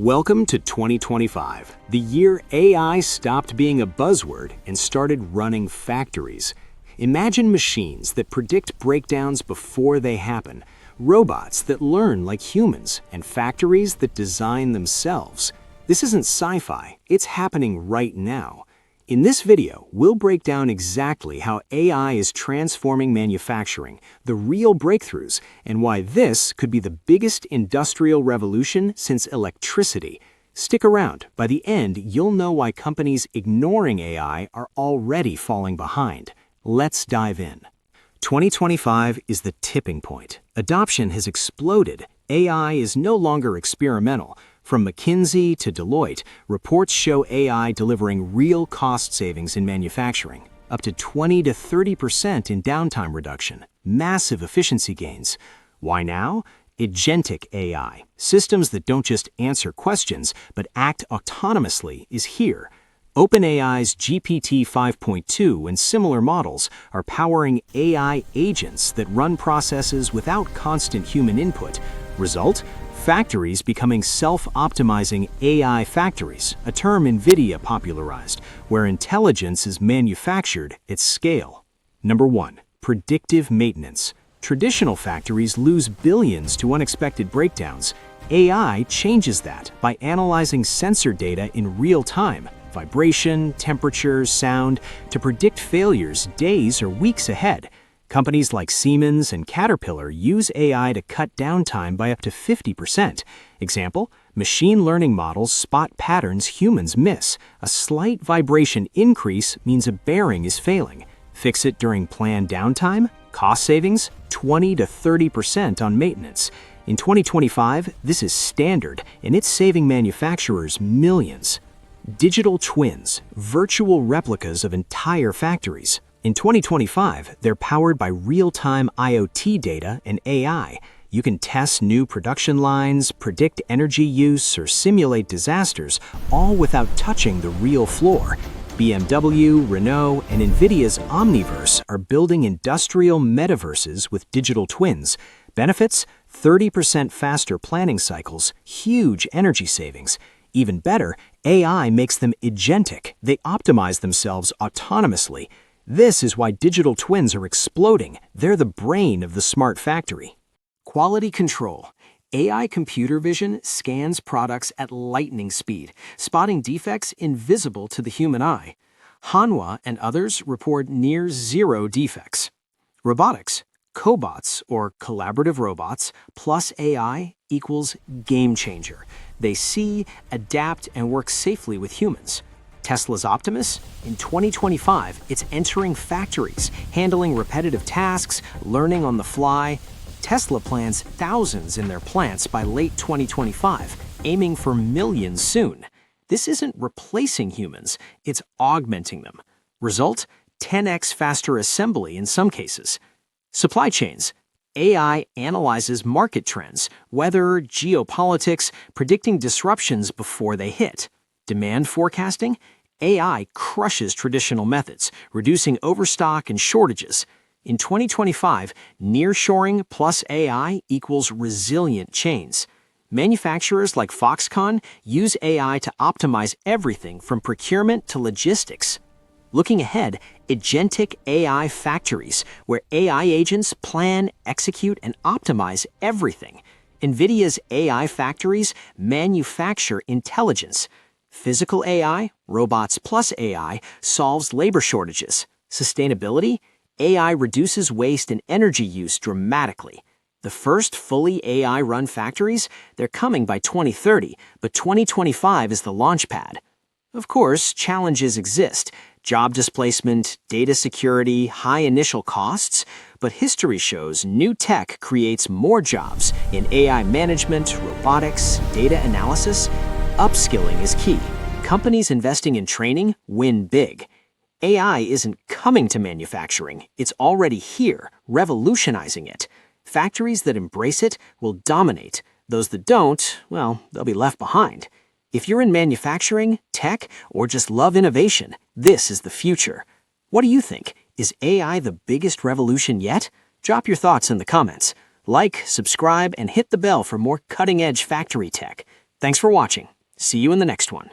Welcome to 2025, the year AI stopped being a buzzword and started running factories. Imagine machines that predict breakdowns before they happen, robots that learn like humans, and factories that design themselves. This isn't sci-fi, it's happening right now. In this video, we'll break down exactly how AI is transforming manufacturing, the real breakthroughs, and why this could be the biggest industrial revolution since electricity. Stick around. By the end, you'll know why companies ignoring AI are already falling behind. Let's dive in. 2025 is the tipping point. Adoption has exploded. AI is no longer experimental. From McKinsey to Deloitte, reports show AI delivering real cost savings in manufacturing, up to 20 to 30% in downtime reduction, massive efficiency gains. Why now? Agentic AI, systems that don't just answer questions, but act autonomously, is here. OpenAI's GPT 5.2 and similar models are powering AI agents that run processes without constant human input. Result? Factories becoming self-optimizing AI factories, a term NVIDIA popularized, where intelligence is manufactured at scale. Number 1. Predictive maintenance. Traditional factories lose billions to unexpected breakdowns. AI changes that by analyzing sensor data in real time, vibration, temperature, sound, to predict failures days or weeks ahead. Companies like Siemens and Caterpillar use AI to cut downtime by up to 50%. Example, machine learning models spot patterns humans miss. A slight vibration increase means a bearing is failing. Fix it during planned downtime? Cost savings? 20 to 30% on maintenance. In 2025, this is standard, and it's saving manufacturers millions. Digital twins, virtual replicas of entire factories. In 2025, they're powered by real-time IoT data and AI. You can test new production lines, predict energy use, or simulate disasters, all without touching the real floor. BMW, Renault, and NVIDIA's Omniverse are building industrial metaverses with digital twins. Benefits? 30% faster planning cycles, huge energy savings. Even better, AI makes them agentic. They optimize themselves autonomously. This is why digital twins are exploding. They're the brain of the smart factory. Quality control. AI computer vision scans products at lightning speed, spotting defects invisible to the human eye. Hanwha and others report near zero defects. Robotics. Cobots, or collaborative robots, plus AI equals game changer. They see, adapt, and work safely with humans. Tesla's Optimus? In 2025, it's entering factories, handling repetitive tasks, learning on the fly. Tesla plans thousands in their plants by late 2025, aiming for millions soon. This isn't replacing humans, it's augmenting them. Result? 10x faster assembly in some cases. Supply chains. AI analyzes market trends, weather, geopolitics, predicting disruptions before they hit. Demand forecasting? AI crushes traditional methods, reducing overstock and shortages. In 2025, nearshoring plus AI equals resilient chains. Manufacturers like Foxconn use AI to optimize everything from procurement to logistics. Looking ahead, agentic AI factories, where AI agents plan, execute, and optimize everything. NVIDIA's AI factories manufacture intelligence. Physical AI, robots plus AI, solves labor shortages. Sustainability, AI reduces waste and energy use dramatically. The first fully AI-run factories, they're coming by 2030, but 2025 is the launch pad. Of course, challenges exist. Job displacement, data security, high initial costs, but history shows new tech creates more jobs in AI management, robotics, data analysis. Upskilling is key. Companies investing in training win big. AI isn't coming to manufacturing, it's already here, revolutionizing it. Factories that embrace it will dominate. Those that don't, well, they'll be left behind. If you're in manufacturing, tech, or just love innovation, this is the future. What do you think? Is AI the biggest revolution yet? Drop your thoughts in the comments. Like, subscribe, and hit the bell for more cutting-edge factory tech. Thanks for watching. See you in the next one.